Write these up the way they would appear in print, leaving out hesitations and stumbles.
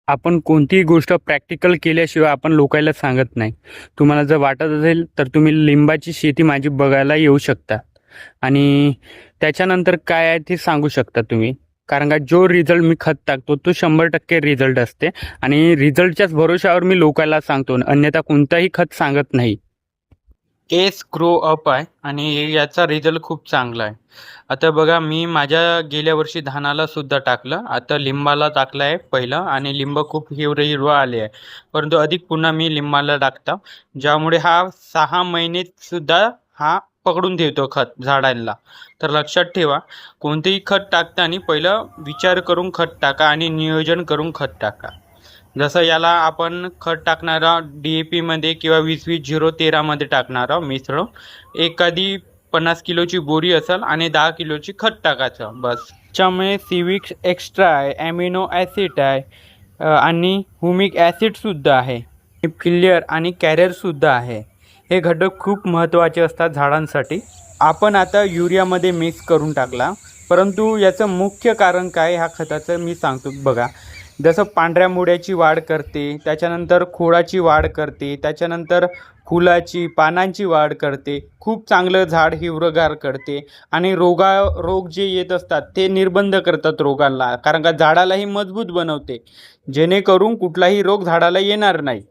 आपण कोणतीही गोष्ट प्रॅक्टिकल केल्याशिवाय आपण लोकायला सांगत नाही. तुम्हाला जर वाटत असेल तर तुम्ही लिंबाची शेती माझी बघायला येऊ शकता आणि त्याच्यानंतर काय आहे ते सांगू शकता तुम्ही. कारण का जो रिझल्ट मी खत टाकतो तो 100% रिझल्ट असते आणि रिझल्टच्याच भरोशावर मी लोकांना सांगतो, अन्यथा कोणताही खत सांगत नाही. केस ग्रो अप आहे आणि याचा रिझल्ट खूप चांगला आहे. आता बघा, मी माझ्या गेल्या वर्षी धानाला सुद्धा टाकलं, आता लिंबाला टाकलं आहे पहिलं आणि लिंब खूप हिरवं आले आहे. परंतु अधिक पुन्हा मी लिंबाला टाकतो, ज्यामुळे हा 6 महिने सुद्धा हा पकडून ठेवतो खत झाडांना. तर लक्षात ठेवा, कोणतेही खत टाकताना पहिलं विचार करून खत टाका आणि नियोजन करून खत टाका. जसं याला आपण खत टाकणारा DAP किंवा 20-20-0-13 टाकणारा मिसळून एखादी 50 किलोची बोरी असेल आणि 10 किलोची खत टाकायचं बस. त्याच्यामुळे सिविक्स एक्स्ट्रा आहे, ॲमिनो ॲसिड आहे आणि हुमिक ॲसिडसुद्धा आहे, फिलियर आणि कॅरियरसुद्धा आहे. हे घटक खूप महत्त्वाचे असतात झाडांसाठी. आपण आता युरियामध्ये मिक्स करून टाकला, परंतु याचं मुख्य कारण काय ह्या खताचं मी सांगतो बघा. जसं पांढऱ्या मुळ्याची वाढ करते, त्याच्यानंतर खोडाची वाढ करते, त्याच्यानंतर फुलाची पानांची वाढ करते, खूप चांगलं झाड हिरवंगार करते आणि रोग जे येत असतात ते निर्बंध करतात रोगांना, कारण का झाडालाही मजबूत बनवते, जेणेकरून कुठलाही रोग झाडाला येणार नाही.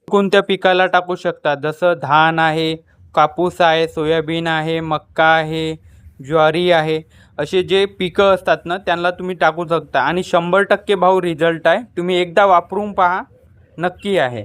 कोणत्या पिकाला टाकू शकतात, जसं धान आहे, कापूस आहे, सोयाबीन आहे, मक्का आहे, ज्वारी आहे, असे जे पिकं असतात ना त्यांना तुम्ही टाकू शकता आणि 100% भाऊ रिझल्ट आहे. तुम्ही एकदा वापरून पहा, नक्की आहे.